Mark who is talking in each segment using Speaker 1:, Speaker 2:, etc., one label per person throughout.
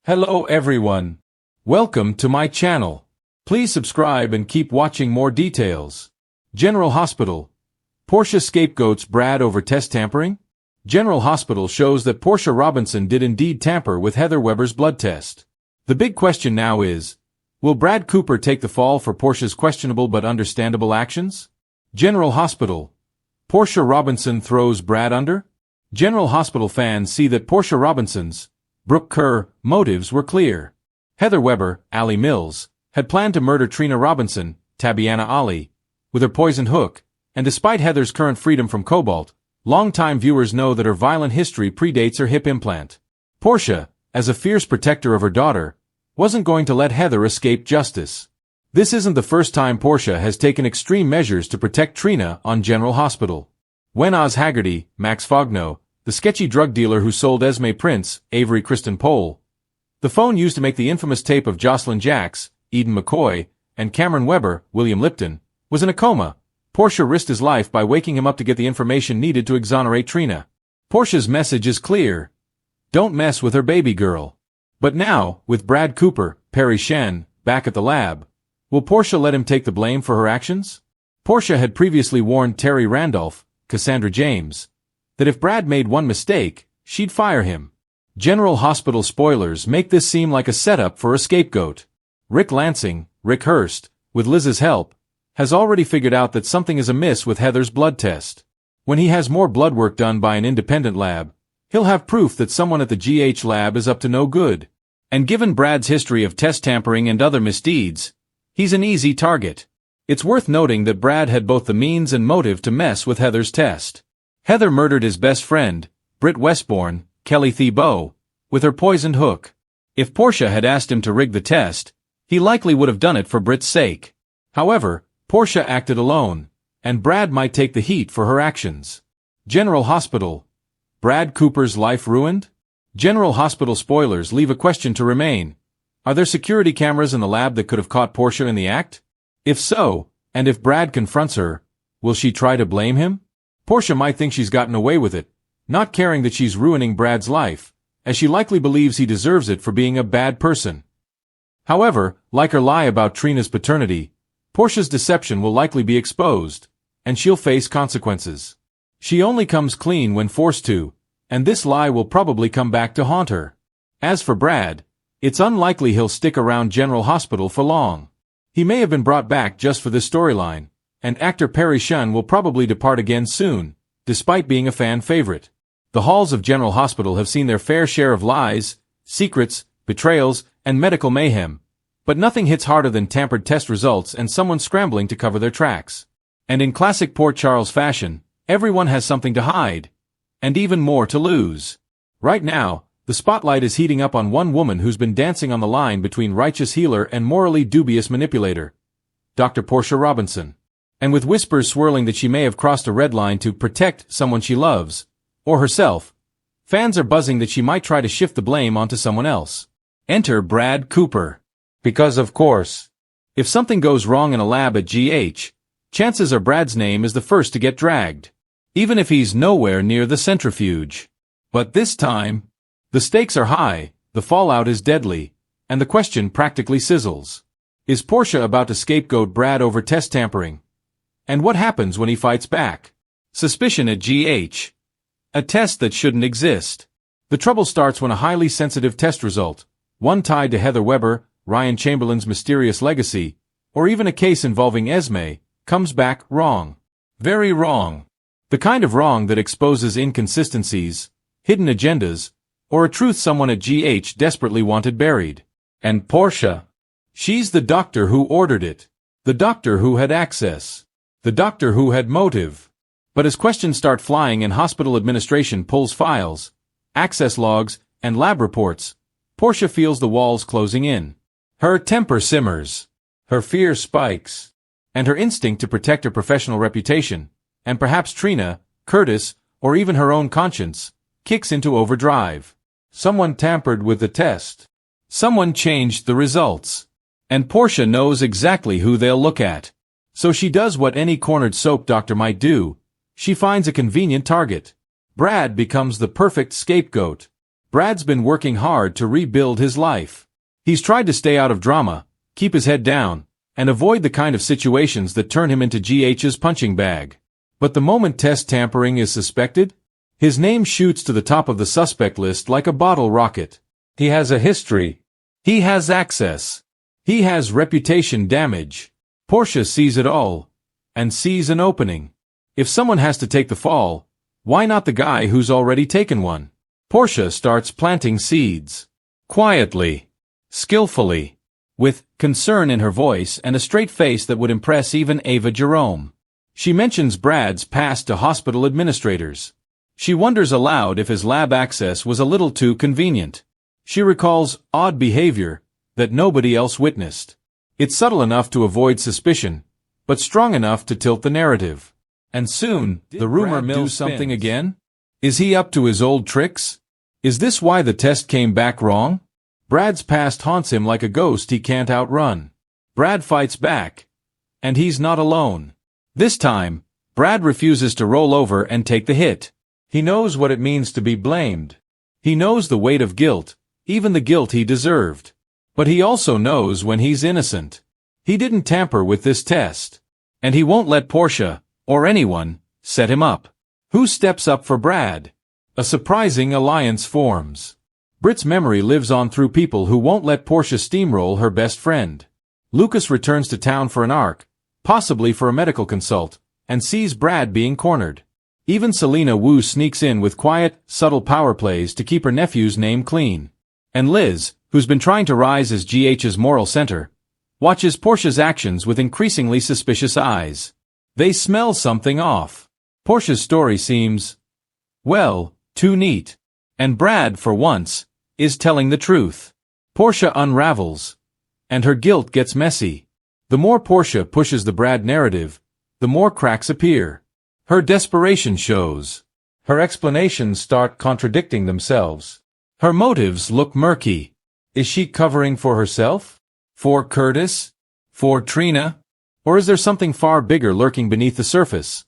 Speaker 1: Hello everyone. Welcome to my channel. Please subscribe and keep watching more details. General Hospital. Portia scapegoats Brad over test tampering? General Hospital shows that Portia Robinson did indeed tamper with Heather Weber's blood test. The big question now is, will Brad Cooper take the fall for Portia's questionable but understandable actions? General Hospital. Portia Robinson throws Brad under? General Hospital fans see that Portia Robinson's Brooke Kerr motives were clear. Heather Weber, Allie Mills, had planned to murder Trina Robinson, Tabiana Ali, with her poisoned hook, and despite Heather's current freedom from cobalt, long-time viewers know that her violent history predates her hip implant. Portia, as a fierce protector of her daughter, wasn't going to let Heather escape justice. This isn't the first time Portia has taken extreme measures to protect Trina on General Hospital. When Oz Haggerty, Max Fogno, the sketchy drug dealer who sold Esme Prince, Avery Kristen Pohl, the phone used to make the infamous tape of Jocelyn Jacks, Eden McCoy, and Cameron Weber, William Lipton, was in a coma, Portia risked his life by waking him up to get the information needed to exonerate Trina. Portia's message is clear. Don't mess with her baby girl. But now, with Brad Cooper, Perry Shen, back at the lab, will Portia let him take the blame for her actions? Portia had previously warned Terry Randolph, Cassandra James, that if Brad made one mistake, she'd fire him. General Hospital spoilers make this seem like a setup for a scapegoat. Rick Lansing, Rick Hurst, with Liz's help, has already figured out that something is amiss with Heather's blood test. When he has more blood work done by an independent lab, he'll have proof that someone at the GH lab is up to no good. And given Brad's history of test tampering and other misdeeds, he's an easy target. It's worth noting that Brad had both the means and motive to mess with Heather's test. Heather murdered his best friend, Britt Westbourne, Kelly Thibault, with her poisoned hook. If Portia had asked him to rig the test, he likely would have done it for Britt's sake. However, Portia acted alone, and Brad might take the heat for her actions. General Hospital. Brad Cooper's life ruined? General Hospital spoilers leave a question to remain. Are there security cameras in the lab that could have caught Portia in the act? If so, and if Brad confronts her, will she try to blame him? Portia might think she's gotten away with it, not caring that she's ruining Brad's life, as she likely believes he deserves it for being a bad person. However, like her lie about Trina's paternity, Portia's deception will likely be exposed, and she'll face consequences. She only comes clean when forced to, and this lie will probably come back to haunt her. As for Brad, it's unlikely he'll stick around General Hospital for long. He may have been brought back just for this storyline, and actor Perry Shun will probably depart again soon, despite being a fan favorite. The halls of General Hospital have seen their fair share of lies, secrets, betrayals, and medical mayhem, but nothing hits harder than tampered test results and someone scrambling to cover their tracks. And in classic Port Charles fashion, everyone has something to hide, and even more to lose. Right now, the spotlight is heating up on one woman who's been dancing on the line between righteous healer and morally dubious manipulator, Dr. Portia Robinson. And with whispers swirling that she may have crossed a red line to protect someone she loves, or herself, fans are buzzing that she might try to shift the blame onto someone else. Enter Brad Cooper. Because of course, if something goes wrong in a lab at GH, chances are Brad's name is the first to get dragged, even if he's nowhere near the centrifuge. But this time, the stakes are high, the fallout is deadly, and the question practically sizzles. Is Portia about to scapegoat Brad over test tampering? And what happens when he fights back? Suspicion at GH. A test that shouldn't exist. The trouble starts when a highly sensitive test result, one tied to Heather Weber, Ryan Chamberlain's mysterious legacy, or even a case involving Esme, comes back wrong. Very wrong. The kind of wrong that exposes inconsistencies, hidden agendas, or a truth someone at GH desperately wanted buried. And Portia. She's the doctor who ordered it. The doctor who had access. The doctor who had motive. But as questions start flying and hospital administration pulls files, access logs, and lab reports, Portia feels the walls closing in. Her temper simmers. Her fear spikes. And her instinct to protect her professional reputation, and perhaps Trina, Curtis, or even her own conscience, kicks into overdrive. Someone tampered with the test. Someone changed the results. And Portia knows exactly who they'll look at. So she does what any cornered soap doctor might do. She finds a convenient target. Brad becomes the perfect scapegoat. Brad's been working hard to rebuild his life. He's tried to stay out of drama, keep his head down, and avoid the kind of situations that turn him into GH's punching bag. But the moment test tampering is suspected, his name shoots to the top of the suspect list like a bottle rocket. He has a history. He has access. He has reputation damage. Portia sees it all, and sees an opening. If someone has to take the fall, why not the guy who's already taken one? Portia starts planting seeds. Quietly. Skillfully. With concern in her voice and a straight face that would impress even Ava Jerome. She mentions Brad's past to hospital administrators. She wonders aloud if his lab access was a little too convenient. She recalls odd behavior that nobody else witnessed. It's subtle enough to avoid suspicion, but strong enough to tilt the narrative. And soon, the rumor mill something again? Is he up to his old tricks? Is this why the test came back wrong? Brad's past haunts him like a ghost he can't outrun. Brad fights back. And he's not alone. This time, Brad refuses to roll over and take the hit. He knows what it means to be blamed. He knows the weight of guilt, even the guilt he deserved. But he also knows when he's innocent. He didn't tamper with this test. And he won't let Portia, or anyone, set him up. Who steps up for Brad? A surprising alliance forms. Britt's memory lives on through people who won't let Portia steamroll her best friend. Lucas returns to town for an arc, possibly for a medical consult, and sees Brad being cornered. Even Selena Wu sneaks in with quiet, subtle power plays to keep her nephew's name clean. And Liz, who's been trying to rise as GH's moral center, watches Portia's actions with increasingly suspicious eyes. They smell something off. Portia's story seems, well, too neat. And Brad, for once, is telling the truth. Portia unravels, and her guilt gets messy. The more Portia pushes the Brad narrative, the more cracks appear. Her desperation shows. Her explanations start contradicting themselves. Her motives look murky. Is she covering for herself? For Curtis? For Trina? Or is there something far bigger lurking beneath the surface?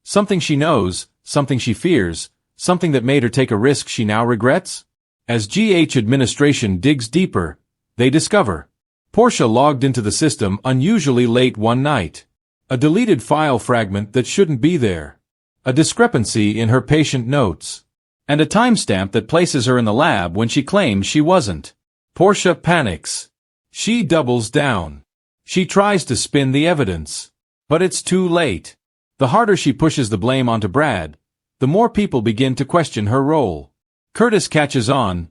Speaker 1: Something she knows, something she fears, something that made her take a risk she now regrets? As GH administration digs deeper, they discover Portia logged into the system unusually late one night. A deleted file fragment that shouldn't be there. A discrepancy in her patient notes. And a timestamp that places her in the lab when she claims she wasn't. Portia panics. She doubles down. She tries to spin the evidence. But it's too late. The harder she pushes the blame onto Brad, the more people begin to question her role. Curtis catches on,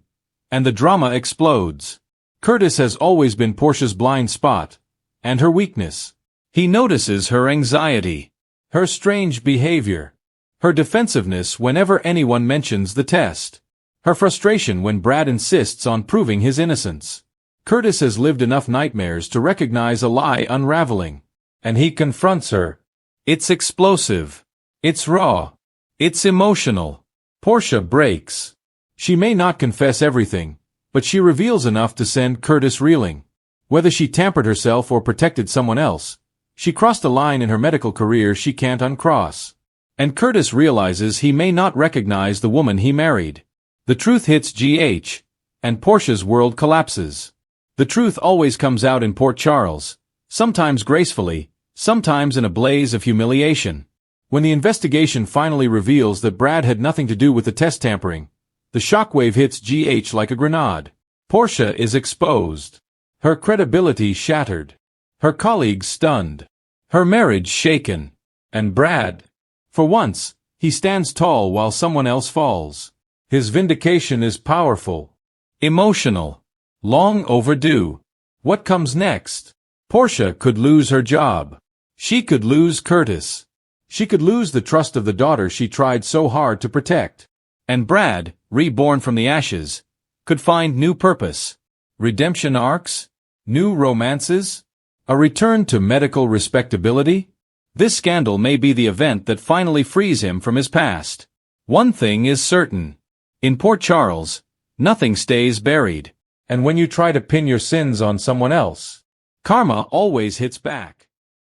Speaker 1: and the drama explodes. Curtis has always been Portia's blind spot, and her weakness. He notices her anxiety, her strange behavior, her defensiveness whenever anyone mentions the test, her frustration when Brad insists on proving his innocence. Curtis has lived enough nightmares to recognize a lie unraveling, and he confronts her. It's explosive. It's raw. It's emotional. Portia breaks. She may not confess everything, but she reveals enough to send Curtis reeling. Whether she tampered herself or protected someone else, she crossed a line in her medical career she can't uncross. And Curtis realizes he may not recognize the woman he married. The truth hits GH, and Portia's world collapses. The truth always comes out in Port Charles, sometimes gracefully, sometimes in a blaze of humiliation. When the investigation finally reveals that Brad had nothing to do with the test tampering, the shockwave hits GH like a grenade. Portia is exposed. Her credibility shattered. Her colleagues stunned. Her marriage shaken. And Brad, for once, he stands tall while someone else falls. His vindication is powerful. Emotional. Long overdue. What comes next? Portia could lose her job. She could lose Curtis. She could lose the trust of the daughter she tried so hard to protect. And Brad, reborn from the ashes, could find new purpose. Redemption arcs? New romances? A return to medical respectability? This scandal may be the event that finally frees him from his past. One thing is certain. In Port Charles, nothing stays buried. And when you try to pin your sins on someone else, karma always hits back.